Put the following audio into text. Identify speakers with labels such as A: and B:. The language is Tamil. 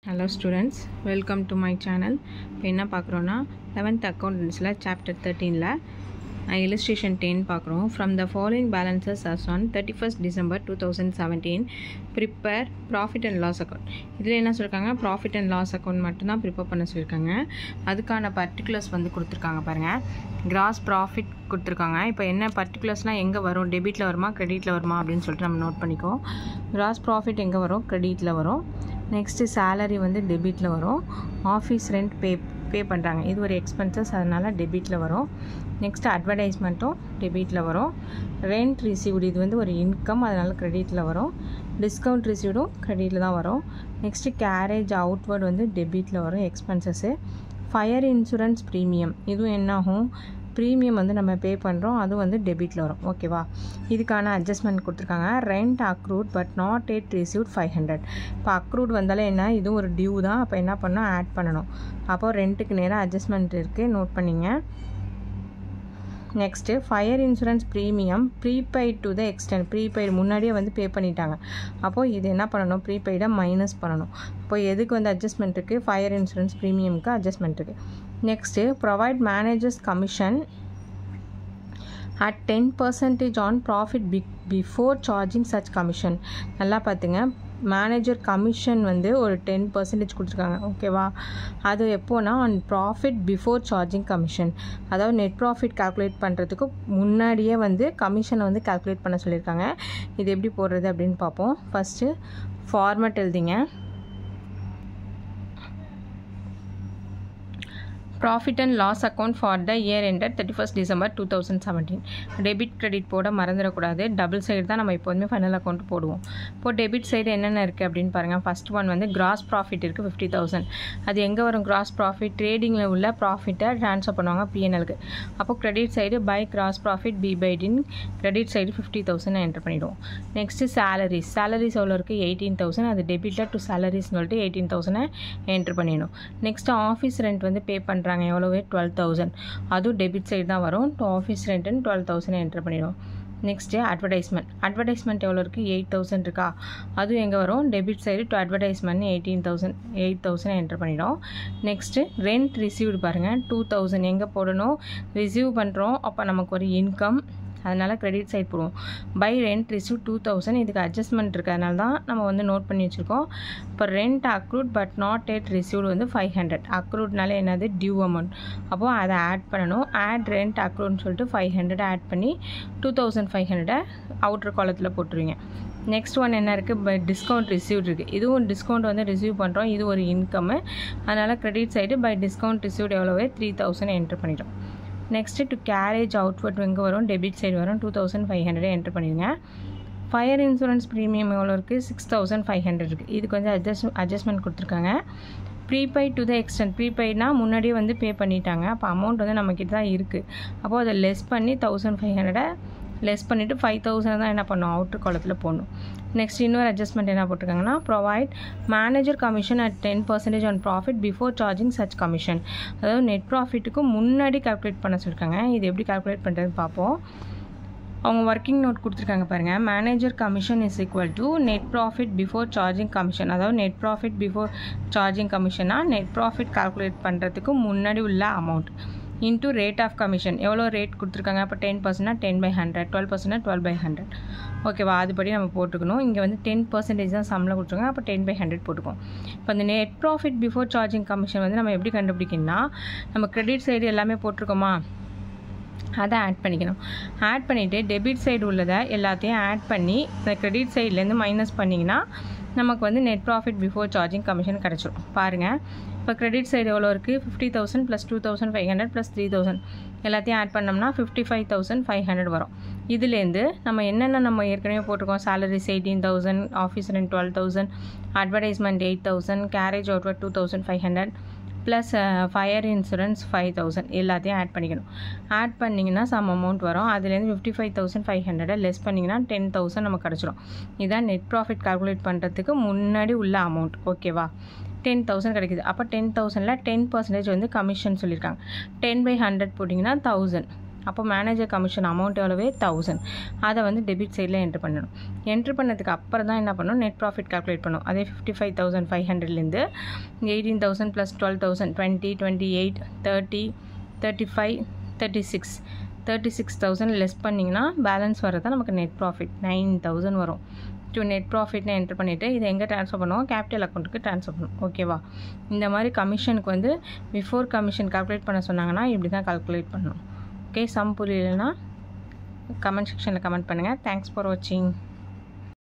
A: Hello students, welcome to my channel. இப்போ என்ன பார்க்குறோன்னா 11th accountancyல chapter 13ல illustration 10 பார்க்குறோம். From the following balances as on 31st December 2017 prepare profit and loss account. இதில் என்ன சொல்லியிருக்காங்க, profit and loss account மட்டும்தான் ப்ரிப்பேர் பண்ண சொல்லியிருக்காங்க. அதுக்கான பர்டிகுலர்ஸ் வந்து கொடுத்துருக்காங்க பாருங்கள். கிராஸ் ப்ராஃபிட் கொடுத்துருக்காங்க. இப்போ என்ன பர்டிகுலர்ஸ்லாம் எங்கே வரும், டெபிட்டில் வருமா கிரெடிட்டில் வருமா அப்படின்னு சொல்லிட்டு நம்ம நோட் பண்ணிக்கோம். கிராஸ் ப்ராஃபிட் எங்கே வரும், கிரெடிட்டில் வரும். நெக்ஸ்ட்டு சேலரி வந்து டெபிட்டில் வரும். ஆஃபீஸ் ரெண்ட் பே பண்ணுறாங்க, இது ஒரு எக்ஸ்பென்சஸ், அதனால் டெபிட்டில் வரும். நெக்ஸ்ட்டு அட்வர்டைஸ்மெண்ட்டும் டெபிட்டில் வரும். ரெண்ட் ரிசீவ்டு இது வந்து ஒரு இன்கம், அதனால் க்ரெடிட்டில் வரும். டிஸ்கவுண்ட் ரிசீவ்டும் க்ரெடிட்டில் தான் வரும். நெக்ஸ்ட்டு கேரேஜ் அவுட்வர்ட் வந்து டெபிட்டில் வரும் எக்ஸ்பென்சஸ்ஸு. ஃபயர் இன்சூரன்ஸ் ப்ரீமியம் இதுவும் என்னாகும், ப்ரீமியம் வந்து நம்ம பே பண்ணுறோம், அதுவும் வந்து டெபிட்டில் வரும். ஓகேவா, இதுக்கான அட்ஜஸ்ட்மெண்ட் கொடுத்துருக்காங்க. Rent accrued but not yet received 500. இப்போ அக்ரூட் வந்தாலே என்ன, இதுவும் ஒரு டியூ தான். அப்போ என்ன பண்ணணும், ஆட் பண்ணணும். அப்போ ரெண்ட்டுக்கு நேராக அட்ஜஸ்ட்மெண்ட் இருக்குது, நோட் பண்ணிங்க. Next fire insurance premium prepaid to the extent, prepaid முன்னாடியே வந்து பே பண்ணிட்டாங்க. அப்போது இது என்ன பண்ணணும், ப்ரீபெய்டை மைனஸ் பண்ணணும். இப்போ எதுக்கு வந்து அட்ஜஸ்ட்மெண்ட் இருக்குது, ஃபயர் இன்சூரன்ஸ் ப்ரீமியமுக்கு அட்ஜஸ்ட்மெண்ட் இருக்குது. Next provide managers commission at 10% on profit before charging such commission. நல்லா பார்த்துங்க, மேனேஜர் கமிஷன் வந்து ஒரு 10% கொடுத்துருக்காங்க. ஓகேவா, அது எப்போனா on profit before charging commission, அதாவது நெட் ப்ராஃபிட் கால்குலேட் பண்ணுறதுக்கு முன்னாடியே வந்து கமிஷனை வந்து கால்குலேட் பண்ண சொல்லியிருக்காங்க. இது எப்படி போடுறது அப்படின்னு பார்ப்போம். ஃபஸ்ட்டு ஃபார்மட் எழுதிங்க. Profit and loss account for the year ended 31st December 2017. Debit credit போட மறந்துடக்கூடாது. டபுள் சைடு தான் நம்ம எப்போதுமே ஃபைனல் அக்கௌண்ட் போடுவோம். இப்போ டெபிட் சைடு என்னென்ன இருக்குது அப்படின்னு பாருங்கள். ஃபஸ்ட் ஒன் வந்து கிராஸ் ப்ராஃபிட் இருக்குது 50,000. அது எங்கே வரும், கிராஸ் ப்ராஃபிட் ட்ரேடிங்கில் உள்ள ப்ராஃபிட்டை ட்ரான்ஸ்ஃபர் பண்ணுவாங்க பிஎன்எலுக்கு. அப்போ credit side by gross profit b by d, credit side 50,000 enter பண்ணிவிடுவோம். நெக்ஸ்ட்டு சேலரிஸ் எவ்வளோ இருக்குது, 18,000. அது டெபிட்டில் டு சேலரிஸ்னு சொல்லிட்டு 18,000 என்டர் பண்ணிடணும். நெக்ஸ்ட்டு ஆஃபீஸ் ரெண்ட் வந்து பே பண்ணுறாங்க, எவ்வளவு 12,000. அதுவும் டெபிட் சைடு தான் வரும். டு ஆஃபீஸ் ரெண்ட்டுன்னு 12,000 என்டர் பண்ணிடுவோம். நெக்ஸ்ட்டு அட்வர்டைஸ்மெண்ட் எவ்வளோ இருக்குது, 8,000 இருக்கா, அதுவும் எங்கே வரும், debit side to advertisement 8,000 enter பண்ணிடும். நெக்ஸ்ட்டு ரெண்ட் ரிசீவ்டு பாருங்கள், 2,000 எங்கே போடணும், ரிசீவ் பண்ணுறோம், அப்போ நமக்கு ஒரு இன்கம், அதனால் கிரெடிட் சைட் போடுவோம். பை ரெண்ட் ரிசீவ் 2,000, இதுக்கு அட்ஜஸ்ட்மெண்ட் இருக்குது, அதனால தான் நம்ம வந்து நோட் பண்ணி வச்சுருக்கோம். இப்போ rent accrued but not yet received வந்து 500. அக்ரூட்னால என்னது, டியூ அமௌண்ட். அப்போது அதை ஆட் பண்ணணும். ஆட் ரெண்ட் அக்ரூட்னு சொல்லிட்டு 500 ஆட் பண்ணி 2,500 அவுட்டர் காலத்தில் போட்டுருவீங்க. நெக்ஸ்ட் ஒன் என்ன இருக்குது, பை டிஸ்கவுண்ட் ரிசீவ்ட் இருக்குது. இதுவும் டிஸ்கவுண்ட் வந்து ரிசீவ் பண்ணுறோம், இது ஒரு இன்கம்மு, அதனால் credit side by discount received எவ்வளோவே 3,000 என்டர் பண்ணிட்டோம். நெக்ஸ்ட்டு டு கேரேஜ் அவுட்வர்ட் எங்கே வரும், டெபிட் சைடு வரும், 2,500 என்டர் பண்ணிடுங்க. ஃபயர் இன்சூரன்ஸ் ப்ரீமியம் எவ்வளோ இருக்குது, 6,500 இருக்குது. இதுக்கு வந்து அட்ஜஸ்ட்மெண்ட் கொடுத்துருக்காங்க. ப்ரீபெய்ட் டு த எக்ஸ்டென்ட், ப்ரீபெய்ட்னா முன்னாடியே வந்து பே பண்ணிட்டாங்க, அப்போ அமௌண்ட் வந்து நம்மக்கிட்ட தான் இருக்குது. அப்போது அதை லெஸ் பண்ணி 1,500 லெஸ் பண்ணிவிட்டு 5,000 தான் என்ன பண்ணணும், அவுட்டர் காலத்தில் போடணும். நெக்ஸ்ட் இன்னொரு அட்ஜஸ்ட்மெண்ட் என்ன போட்டிருக்காங்கன்னா, provide manager commission at 10% on profit before charging such commission. அதாவது நெட் ப்ராஃபிட்டுக்கு முன்னாடி கால்குலேட் பண்ண சொல்லியிருக்காங்க. இது எப்படி கால்குலேட் பண்ணுறதுன்னு பார்ப்போம். அவங்க ஒர்க்கிங் நோட் கொடுத்துருக்காங்க பாருங்கள். Manager commission is equal to net profit before charging commission. அதாவது நெட் ப்ராஃபிட் பிஃபோர் சார்ஜிங் கமிஷன்னா நெட் ப்ராஃபிட் கால்குலேட் பண்ணுறதுக்கு முன்னாடி உள்ள amount into rate of commission, எவ்வளோ ரேட் கொடுத்துருக்காங்க, அப்போ 10%னா 10/100, 12%னா 12/100. ஓகேவா, அதுபடி நம்ம போட்டுக்கணும். இங்கே வந்து 10% தான் சம்பளம் கொடுத்துருக்காங்க, அப்போ 10/100 போட்டுக்கோம். இப்போ அந்த net profit before charging commission வந்து நம்ம எப்படி கண்டுபிடிக்கணும்னா, நம்ம கிரெடிட் சைடு எல்லாமே போட்டிருக்கோமா, அதை ஆட் பண்ணிக்கணும். ஆட் பண்ணிவிட்டு டெபிட் சைடு உள்ளதை எல்லாத்தையும் ஆட் பண்ணி இந்த கிரெடிட் சைட்லேருந்து மைனஸ் பண்ணிங்கன்னா நமக்கு வந்து net profit before charging commission கிடச்சிடும். பாருங்கள், இப்போ கிரெடிட் சைடு எவ்வளோ இருக்குது, 50,000 + 2,500 + 3,000 எல்லாத்தையும் ஆட் பண்ணோம்னா 55,500 வரும். இதுலேருந்து நம்ம என்னென்ன நம்ம ஏற்கனவே போட்டிருக்கோம், salaries 18,000, office rent 12,000, advertisement 8,000, carriage outward 2,500 plus fire insurance 5,000 எல்லாத்தையும் ஆட் பண்ணிக்கணும். ஆட் பண்ணிங்கன்னா சம் அமௌண்ட் வரும். அதுலேருந்து 55,500 லெஸ் பண்ணிங்கன்னா 10,000 நமக்கு கிடச்சிடும். இதுதான் நெட் ப்ராஃபிட் கால்குலேட் பண்ணுறதுக்கு முன்னாடி உள்ள அமௌண்ட். ஓகேவா, 10,000 கிடைக்குது. அப்போ 10,000ல் 10% வந்து கமிஷன் சொல்லியிருக்காங்க. 10/100 போட்டிங்கன்னா 1000. அப்போ மேனேஜர் கமிஷன் அமௌண்ட் எவ்வளவு 1000. அதை வந்து டெபிட் சைடில் என்ட்ரு பண்ணணும். என்ட்ரு பண்ணதுக்கு அப்புறம் தான் என்ன பண்ணணும், நெட் ப்ராஃபிட் கால்குலேட் பண்ணணும். அதே 55,500லேருந்து 18,000 + 12,000 20, 28, 30, 35, 36,000 லெஸ் பண்ணிங்கன்னா பேலன்ஸ் வரதான் நமக்கு நெட் ப்ராஃபிட் 9,000 வரும். நெட் ப்ராஃபிட்னு என்ட்ரு பண்ணிவிட்டு இதை எங்கே ட்ரான்ஸ்ஃபர் பண்ணுவோம், கேபிட்டல் அக்கௌண்ட்டுக்கு ட்ரான்ஸ்ஃபர் பண்ணுவோம். ஓகேவா? இந்த மாதிரி கமிஷனுக்கு வந்து பிஃபோர் கமிஷன் கால்குலேட் பண்ண சொன்னாங்கன்னா இப்படி தான் கால்குலேட் பண்ணணும். ஓகே, சம் புரியலைன்னா கமெண்ட் செக்ஷனில் கமெண்ட் பண்ணுங்கள். தேங்க்ஸ் ஃபார் வாட்சிங்.